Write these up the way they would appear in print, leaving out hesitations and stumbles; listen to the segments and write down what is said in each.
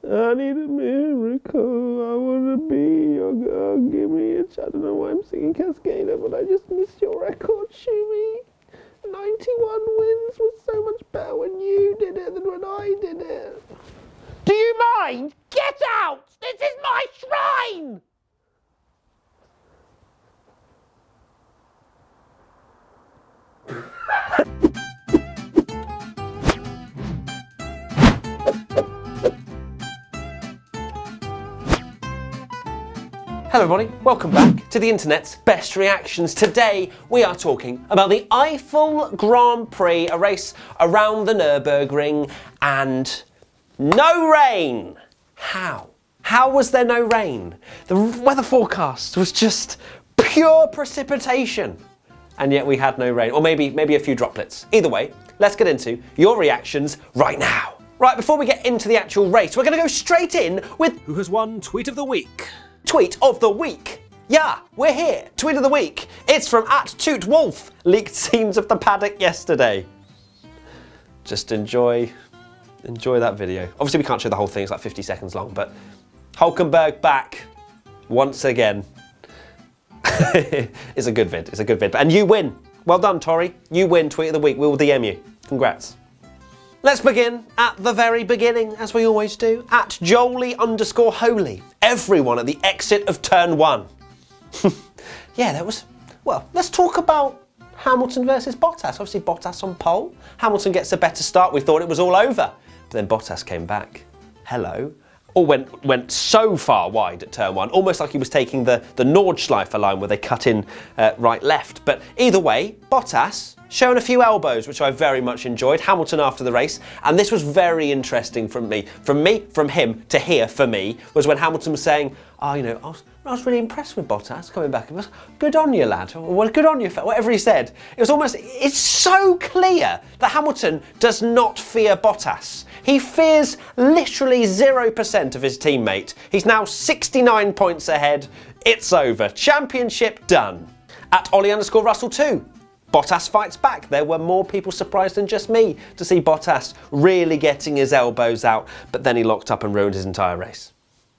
I need a miracle, I wanna be your girl, give me a chance. I don't know why I'm singing Cascada, but I just missed your record, Chewy. 91 wins was so much better when you did it than when I did it. Do you mind? Get out! This is my shrine! Hello everybody, welcome back to the internet's best reactions. Today we are talking about the Eifel Grand Prix, a race around the Nurburgring, and no rain. How? How was there no rain? The weather forecast was just pure precipitation, and yet we had no rain, or maybe a few droplets. Either way, let's get into your reactions right now. Right, before we get into the actual race, we're going to go straight in with who has won Tweet of the Week. Tweet of the Week. Yeah, we're here. Tweet of the Week. It's from @TootWolf. Leaked scenes of the paddock yesterday. Just enjoy that video. Obviously we can't show the whole thing, it's like 50 seconds long, but Hulkenberg back once again. It's a good vid, it's a good vid. And you win. Well done, Tori. You win Tweet of the Week. We will DM you. Congrats. Let's begin at the very beginning, as we always do, @Jolie_Holy. Everyone at the exit of turn 1. Yeah, that was, well, let's talk about Hamilton versus Bottas. Obviously Bottas on pole. Hamilton gets a better start. We thought it was all over. But then Bottas came back. Hello. Or went so far wide at turn 1, almost like he was taking the Nordschleife line where they cut in right-left. But either way, Bottas showing a few elbows, which I very much enjoyed. Hamilton after the race, and this was very interesting from him to hear for me, was when Hamilton was saying, oh, you know, I was really impressed with Bottas coming back. It was good on you, lad. Well, good on you, whatever he said. It was almost, it's so clear that Hamilton does not fear Bottas. He fears literally 0% of his teammate. He's now 69 points ahead. It's over. Championship done. @Ollie_Russell 2. Bottas fights back. There were more people surprised than just me to see Bottas really getting his elbows out, but then he locked up and ruined his entire race.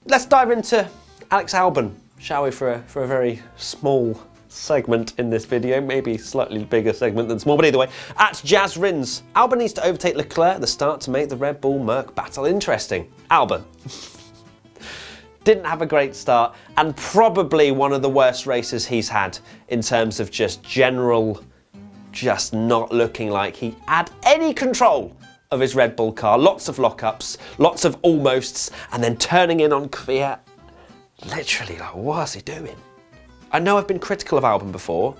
Let's dive into Alex Albon, shall we, for a very small segment in this video, maybe slightly bigger segment than small, but either way. @JazzRins. Albon needs to overtake Leclerc at the start to make the Red Bull Merc battle interesting. Albon didn't have a great start, and probably one of the worst races he's had in terms of just general, just not looking like he had any control of his Red Bull car. Lots of lockups, lots of almosts, and then turning in on Kvyat. Literally, like, what's he doing? I know I've been critical of Albon before,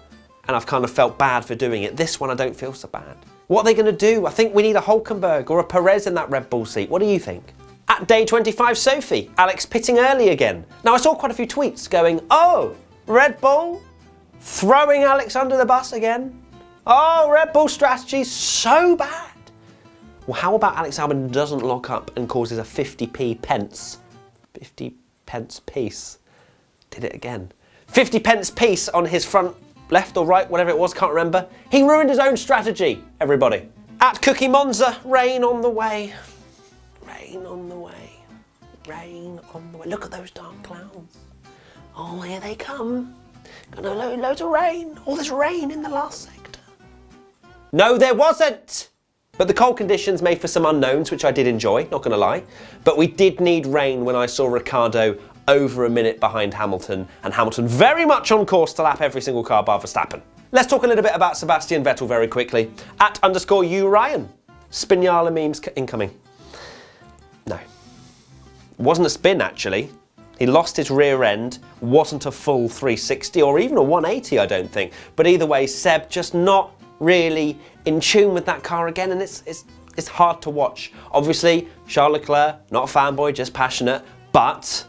and I've kind of felt bad for doing it. This one I don't feel so bad. What are they going to do? I think we need a Hulkenberg or a Perez in that Red Bull seat. What do you think? @Day25 Sophie, Alex pitting early again. Now I saw quite a few tweets going, oh, Red Bull throwing Alex under the bus again. Oh, Red Bull strategy's so bad. Well, how about Alex Albon doesn't lock up and causes a 50p piece? Did it again. 50 pence piece on his front left or right, whatever it was, can't remember. He ruined his own strategy, everybody. @Cookie Monza, rain on the way. Rain on the way. Rain on the way. Look at those dark clouds. Oh, here they come. Gonna loads of rain. All this rain in the last sector. No, there wasn't. But the cold conditions made for some unknowns, which I did enjoy, not gonna lie. But we did need rain when I saw Ricciardo over a minute behind Hamilton, and Hamilton very much on course to lap every single car bar Verstappen. Let's talk a little bit about Sebastian Vettel very quickly. @_URyan. Spinala memes incoming. No. It wasn't a spin, actually. He lost his rear end, wasn't a full 360 or even a 180, I don't think. But either way, Seb just not really in tune with that car again, and it's hard to watch. Obviously, Charles Leclerc, not a fanboy, just passionate, but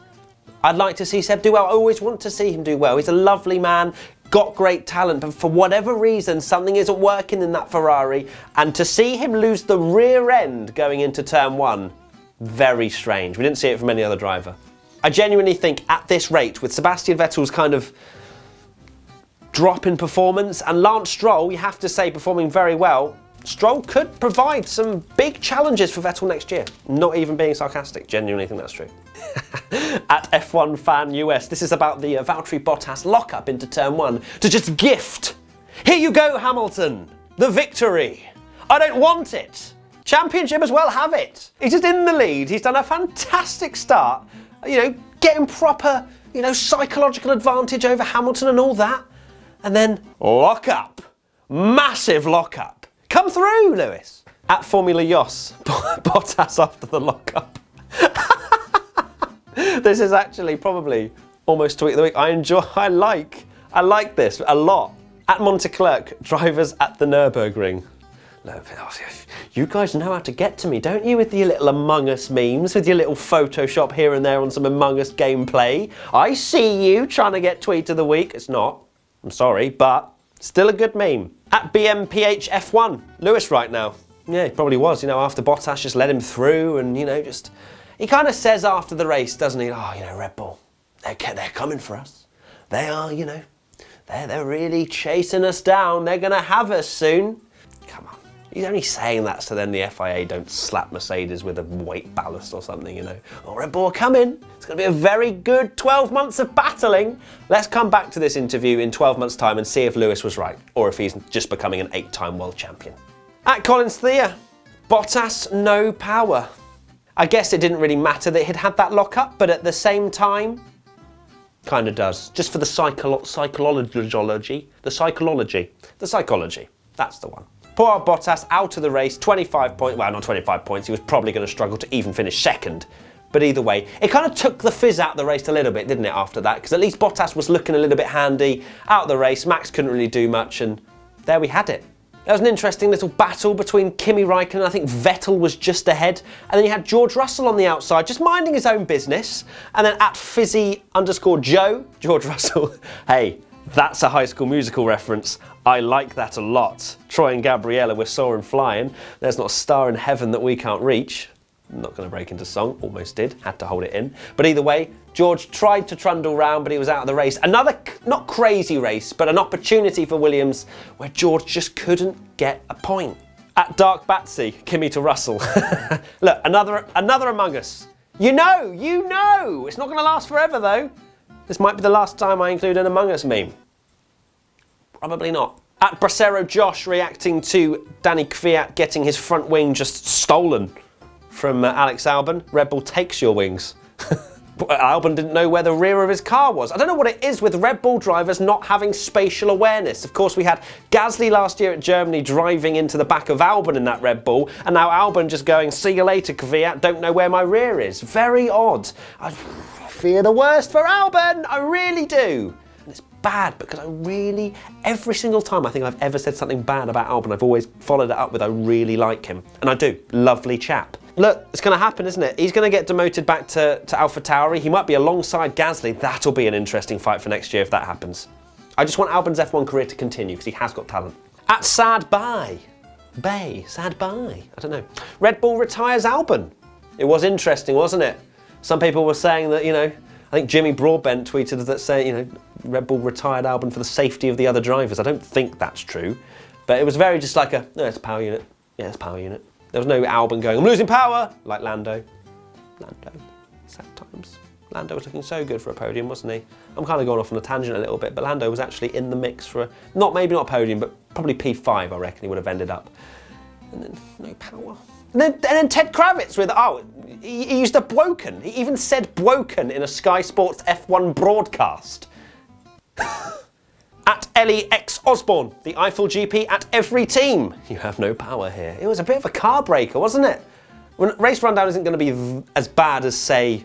I'd like to see Seb do well. I always want to see him do well. He's a lovely man, got great talent, but for whatever reason, something isn't working in that Ferrari, and to see him lose the rear end going into turn 1, very strange. We didn't see it from any other driver. I genuinely think at this rate, with Sebastian Vettel's kind of drop in performance, and Lance Stroll, you have to say, performing very well, Stroll could provide some big challenges for Vettel next year. Not even being sarcastic, genuinely think that's true. At F1 Fan US, this is about the Valtteri Bottas lock-up into Turn 1 to just gift. Here you go, Hamilton, the victory. I don't want it. Championship as well, have it. He's just in the lead. He's done a fantastic start. Getting proper, psychological advantage over Hamilton and all that. And then lock up. Massive lock up. Come through, Lewis. At Formula Yos, Bottas after the lock up. This is actually probably almost tweet of the week. I like this a lot. At Monteclerc, drivers at the Nurburgring. You guys know how to get to me, don't you, with your little Among Us memes, with your little Photoshop here and there on some Among Us gameplay. I see you trying to get tweet of the week. It's not. I'm sorry, but still a good meme. At BMPHF1, Lewis right now. Yeah, he probably was, after Bottas just let him through and, he kind of says after the race, doesn't he? Oh, Red Bull, they're coming for us. They are, they're really chasing us down. They're going to have us soon. Come on. He's only saying that so then the FIA don't slap Mercedes with a weight ballast or something, Oh, Red Bull are coming. It's going to be a very good 12 months of battling. Let's come back to this interview in 12 months' time and see if Lewis was right or if he's just becoming an 8-time world champion. At Collins Thea, Bottas, no power. I guess it didn't really matter that he'd had that lock-up, but at the same time, kind of does. Just for the psychology. That's the one. Poor Bottas out of the race, 25 points. Well, not 25 points. He was probably going to struggle to even finish second. But either way, it kind of took the fizz out of the race a little bit, didn't it, after that? Because at least Bottas was looking a little bit handy out of the race. Max couldn't really do much, and there we had it. There was an interesting little battle between Kimi Raikkonen. I think Vettel was just ahead. And then you had George Russell on the outside, just minding his own business. And then at Fizzy_Joe, George Russell, hey, that's a High School Musical reference. I like that a lot. Troy and Gabriella were soaring flying. There's not a star in heaven that we can't reach. I'm not going to break into song, almost did, had to hold it in. But either way, George tried to trundle round, but he was out of the race. Another, not crazy race, but an opportunity for Williams where George just couldn't get a point. At Dark Batsy, Kimi to Russell. Look, another Among Us. You know, it's not going to last forever though. This might be the last time I include an Among Us meme. Probably not. At Bracero Josh reacting to Danny Kvyat getting his front wing just stolen from Alex Albon. Red Bull takes your wings. Albon didn't know where the rear of his car was. I don't know what it is with Red Bull drivers not having spatial awareness. Of course, we had Gasly last year at Germany driving into the back of Albon in that Red Bull, and now Albon just going, see you later, Kvyat, don't know where my rear is. Very odd. I fear the worst for Albon, I really do. And it's bad because every single time I think I've ever said something bad about Albon, I've always followed it up with I really like him. And I do. Lovely chap. Look, it's going to happen, isn't it? He's going to get demoted back to AlphaTauri. He might be alongside Gasly. That'll be an interesting fight for next year if that happens. I just want Albon's F1 career to continue because he has got talent. At Sad Bye. Sad Bye. I don't know. Red Bull retires Albon. It was interesting, wasn't it? Some people were saying that, I think Jimmy Broadbent tweeted that saying, Red Bull retired Albon for the safety of the other drivers. I don't think that's true. But it was very just like it's a power unit. Yeah, it's a power unit. There was no Albon going, I'm losing power, like Lando. Sad times. Lando was looking so good for a podium, wasn't he? I'm kind of going off on a tangent a little bit, but Lando was actually in the mix for maybe not a podium, but probably P5, I reckon he would have ended up. And then no power. And then Ted Kravitz with, he used a broken. He even said broken in a Sky Sports F1 broadcast. At Ellie X Osborne, the Eifel GP at every team. You have no power here. It was a bit of a car breaker, wasn't it? Race rundown isn't going to be as bad as, say,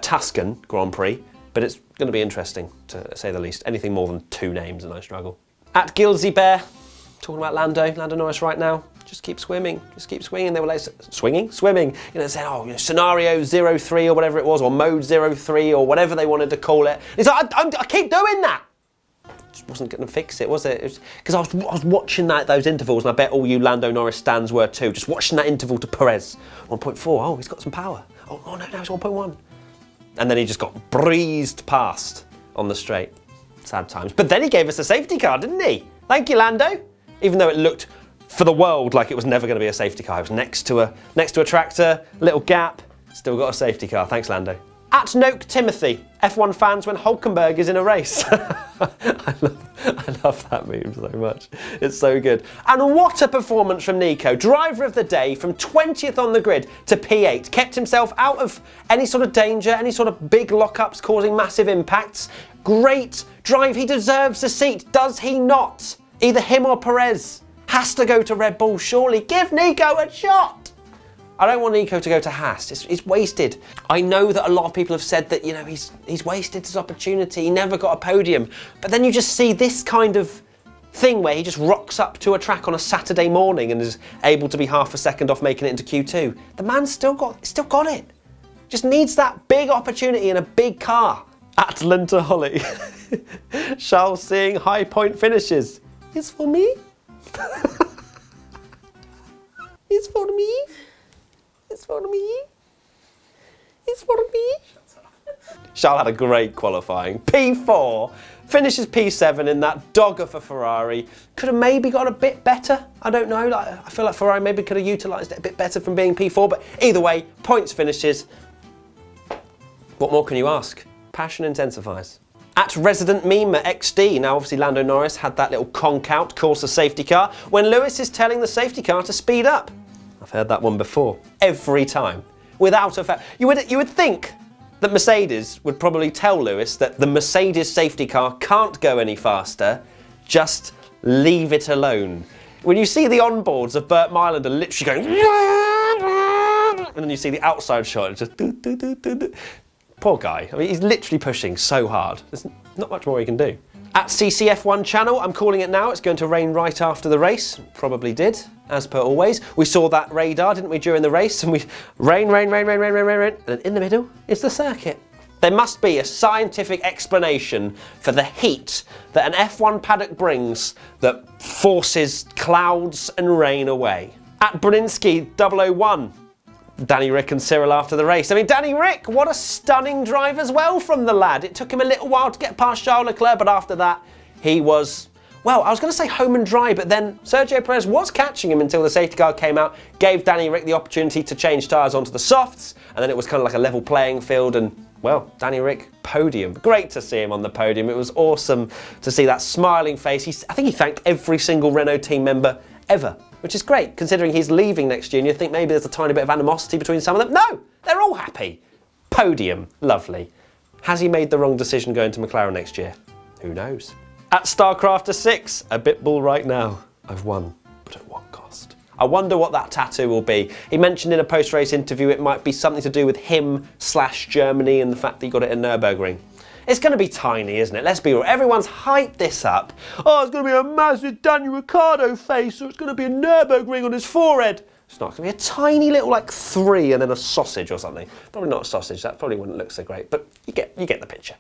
Tuscan Grand Prix, but it's going to be interesting, to say the least. Anything more than 2 names and I struggle. At Gilsey Bear, talking about Lando Norris right now. Just keep swimming, just keep swinging. They were like, swimming? Swimming. Saying, scenario 03 or whatever it was, or mode 03 or whatever they wanted to call it. He's like, I keep doing that. Just wasn't going to fix it, was it? Because I was watching those intervals, and I bet all you Lando Norris stands were too. Just watching that interval to Perez. 1.4, oh, he's got some power. Oh no, now it's 1.1. And then he just got breezed past on the straight. Sad times. But then he gave us a safety car, didn't he? Thank you, Lando. Even though it looked for the world like it was never going to be a safety car. It was next to a tractor, little gap, still got a safety car. Thanks, Lando. At Noke Timothy, F1 fans when Hulkenberg is in a race. I love that meme so much. It's so good. And what a performance from Nico. Driver of the day from 20th on the grid to P8. Kept himself out of any sort of danger, any sort of big lockups causing massive impacts. Great drive. He deserves a seat, does he not? Either him or Perez has to go to Red Bull, surely. Give Nico a shot. I don't want Nico to go to Haas. It's wasted. I know that a lot of people have said that, you know, he's wasted his opportunity. He never got a podium. But then you just see this kind of thing where he just rocks up to a track on a Saturday morning and is able to be half a second off making it into Q2. The man's still got it. Just needs that big opportunity in a big car. At Linter Holly, Charles seeing high point finishes. It's for me. It's for me. It's for me. It's for me. Charles had a great qualifying. P4, finishes P7 in that dogger for Ferrari. Could have maybe got a bit better. I don't know. I feel like Ferrari maybe could have utilised it a bit better from being P4. But either way, points finishes. What more can you ask? Passion intensifies. At Resident Meme XD, now obviously Lando Norris had that little conk out, course a safety car, when Lewis is telling the safety car to speed up. I've heard that one before. Every time. Without a fail. You would think that Mercedes would probably tell Lewis that the Mercedes safety car can't go any faster, just leave it alone. When you see the onboards of Burt Mylander literally going, and then you see the outside shot, it's just poor guy. I mean, he's literally pushing so hard. There's not much more he can do. At CCF1 channel, I'm calling it now. It's going to rain right after the race. Probably did, as per always. We saw that radar, didn't we, during the race? And we rain. And then in the middle is the circuit. There must be a scientific explanation for the heat that an F1 paddock brings that forces clouds and rain away. At Bruninsky 001. Danny Rick and Cyril after the race. I mean, Danny Rick, what a stunning drive as well from the lad. It took him a little while to get past Charles Leclerc, but after that, he was, well, I was going to say home and dry, but then Sergio Perez was catching him until the safety car came out, gave Danny Rick the opportunity to change tyres onto the softs, and then it was kind of like a level playing field, and, well, Danny Rick, podium. Great to see him on the podium. It was awesome to see that smiling face. I think he thanked every single Renault team member ever. Which is great, considering he's leaving next year and you think maybe there's a tiny bit of animosity between some of them. No, they're all happy. Podium, lovely. Has he made the wrong decision going to McLaren next year? Who knows? At StarCrafter6, a bit bull right now. I've won, but at what cost? I wonder what that tattoo will be. He mentioned in a post-race interview it might be something to do with him/Germany and the fact that he got it in Nurburgring. It's going to be tiny, isn't it? Let's be real. Everyone's hyped this up. Oh, it's going to be a massive Daniel Ricciardo face, or it's going to be a Nurburgring on his forehead. It's not. It's going to be a tiny little, like, 3 and then a sausage or something. Probably not a sausage. That probably wouldn't look so great, but you get the picture.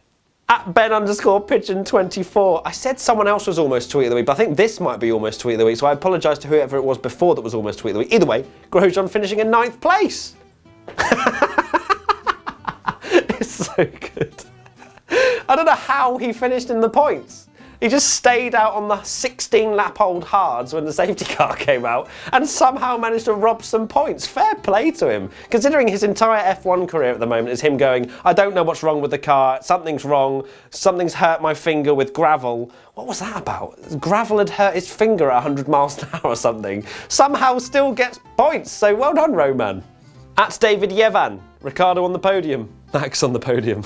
At Ben_Pigeon24. I said someone else was almost tweet of the week, but I think this might be almost tweet of the week, so I apologise to whoever it was before that was almost tweet of the week. Either way, Grosjean finishing in 9th place. It's so good. I don't know how he finished in the points. He just stayed out on the 16-lap-old hards when the safety car came out and somehow managed to rob some points. Fair play to him. Considering his entire F1 career at the moment is him going, I don't know what's wrong with the car, something's wrong, something's hurt my finger with gravel. What was that about? Gravel had hurt his finger at 100 miles an hour or something. Somehow still gets points, so well done, Roman. At David Yevan, Ricciardo on the podium, Max on the podium.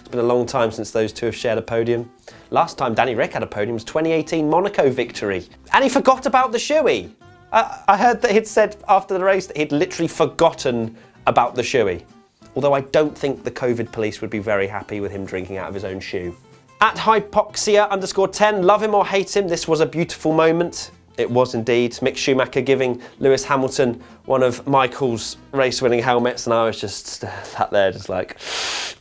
It's been a long time since those two have shared a podium. Last time Danny Rick had a podium was 2018 Monaco victory. And he forgot about the shoey. I heard that he'd said after the race that he'd literally forgotten about the shoey. Although I don't think the COVID police would be very happy with him drinking out of his own shoe. At Hypoxia_10, love him or hate him, this was a beautiful moment. It was indeed. Mick Schumacher giving Lewis Hamilton one of Michael's race-winning helmets, and I was just sat there just like,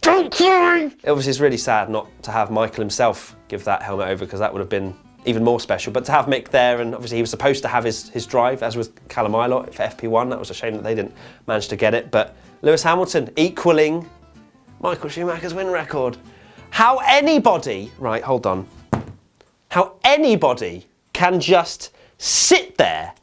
don't cry! Obviously it's really sad not to have Michael himself give that helmet over, because that would have been even more special. But to have Mick there, and obviously he was supposed to have his drive, as was Callum Ilott for FP1. That was a shame that they didn't manage to get it. But Lewis Hamilton equalling Michael Schumacher's win record. How anybody, right, hold on. How anybody can just sit there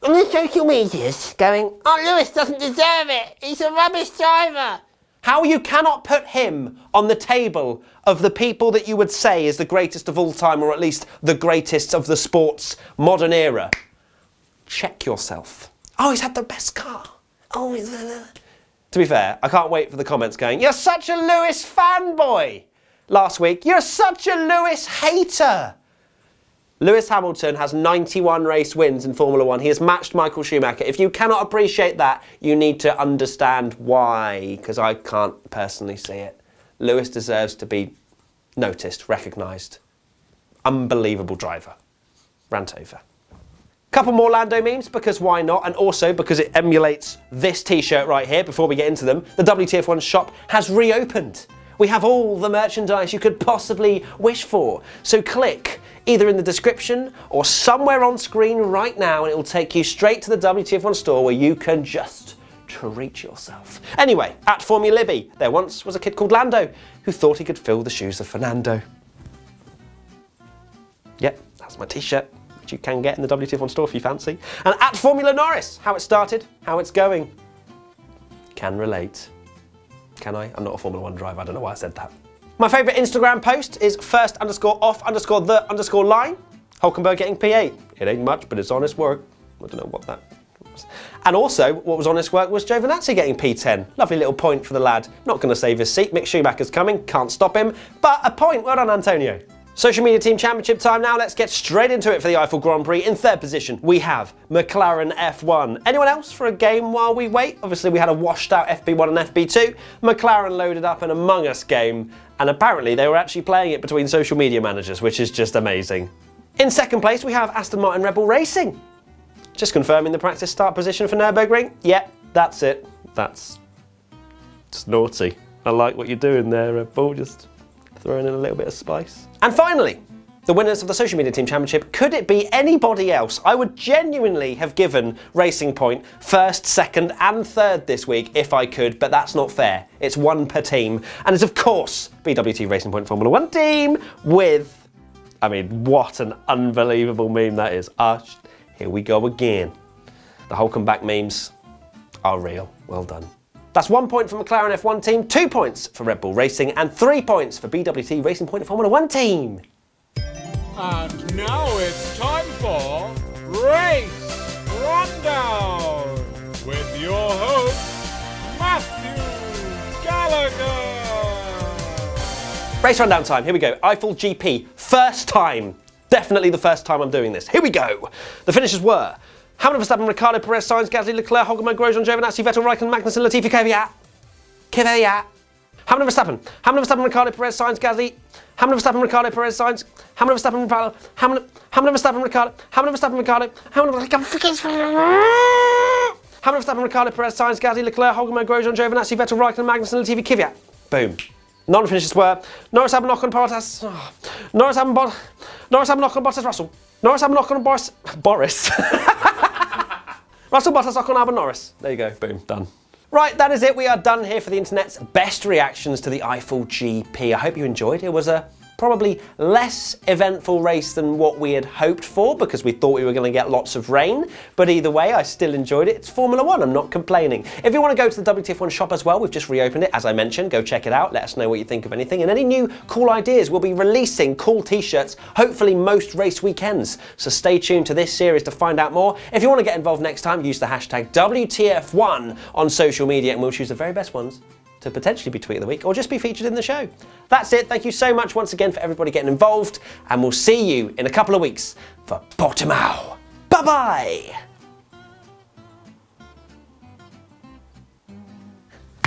on the social medias going, oh, Lewis doesn't deserve it, he's a rubbish driver. How you cannot put him on the table of the people that you would say is the greatest of all time, or at least the greatest of the sport's modern era. Check yourself. Oh, he's had the best car. Oh, to be fair, I can't wait for the comments going, you're such a Lewis fanboy. Last week, you're such a Lewis hater. Lewis Hamilton has 91 race wins in Formula 1. He has matched Michael Schumacher. If you cannot appreciate that, you need to understand why, because I can't personally see it. Lewis deserves to be noticed, recognised. Unbelievable driver. Rant over. Couple more Lando memes, because why not? And also because it emulates this t-shirt right here. Before we get into them, the WTF1 shop has reopened. We have all the merchandise you could possibly wish for. So click either in the description or somewhere on screen right now, and it will take you straight to the WTF1 store where you can just treat yourself. Anyway, at Formula Libby, there once was a kid called Lando who thought he could fill the shoes of Fernando. Yep, that's my t-shirt, which you can get in the WTF1 store if you fancy. And at Formula Norris, how it started, how it's going. Can relate. Can I? I'm not a Formula 1 driver, I don't know why I said that. My favourite Instagram post is first_off_the_line. Hulkenberg getting P8. It ain't much, but it's honest work. I don't know what that was. And also, what was honest work was Giovinazzi getting P10. Lovely little point for the lad. Not going to save his seat. Mick Schumacher's coming, can't stop him. But a point, well done Antonio. Social Media Team Championship time now. Let's get straight into it for the Eifel Grand Prix. In third position, we have McLaren F1. Anyone else for a game while we wait? Obviously, we had a washed out FP1 and FP2. McLaren loaded up an Among Us game, and apparently they were actually playing it between social media managers, which is just amazing. In second place, we have Aston Martin Red Bull Racing. Just confirming the practice start position for Nurburgring. Yep, that's it. That's naughty. I like what you're doing there, Red Bull. Just throwing in a little bit of spice. And finally, the winners of the Social Media Team Championship. Could it be anybody else? I would genuinely have given Racing Point first, second and third this week if I could, but that's not fair. It's one per team. And it's of course BWT Racing Point Formula 1 team with, I mean, what an unbelievable meme that is. Here we go again. The Hulkenback memes are real. Well done. That's 1 point for McLaren F1 team, 2 points for Red Bull Racing, and 3 points for BWT Racing Point Formula 1 team. And now it's time for Race Rundown with your host, Matthew Gallagher. Race Rundown time, here we go. Eifel GP, first time. Definitely the first time I'm doing this. Here we go. The finishes were Hamilton, Verstappen, Ricciardo, Perez, Sainz, Gasly, Leclerc, Hulkenberg, Grosjean, Giovinazzi, Vettel, Raikkonen, Magnussen, Latifi, Kvyat. Hamilton, Verstappen, Ricciardo, Perez, Sainz, Gasly, Hamilton, Verstappen, Ricciardo, Perez, Sainz, Hamilton, Verstappen, Ricciardo, Hamilton, Verstappen, Ricciardo, Hamilton, Verstappen, Ricciardo, Hamilton, Verstappen, Ricciardo, Perez, Sainz, Gasly, Leclerc, Hulkenberg, Grosjean, Giovinazzi, Vettel, Raikkonen, Magnussen, Latifi, Kvyat. Boom. Non-finishes were Norris, Hamilton, Ocon, Bottas, Norris, Hamilton, Ocon, Bottas, Russell, Norris, Hamilton, Ocon, Boris. Russell, Bottas, Ocon, Albon, Norris. There you go, boom, done. Right, that is it. We are done here for the internet's best reactions to the Eifel GP. I hope you enjoyed. It was a probably less eventful race than what we had hoped for because we thought we were going to get lots of rain. But either way, I still enjoyed it. It's Formula 1, I'm not complaining. If you want to go to the WTF1 shop as well, we've just reopened it. As I mentioned, go check it out. Let us know what you think of anything. And any new cool ideas, we'll be releasing cool t-shirts, hopefully most race weekends. So stay tuned to this series to find out more. If you want to get involved next time, use the hashtag WTF1 on social media and we'll choose the very best ones to potentially be Tweet of the Week or just be featured in the show. That's it. Thank you so much once again for everybody getting involved, and we'll see you in a couple of weeks for Portimao. Bye-bye!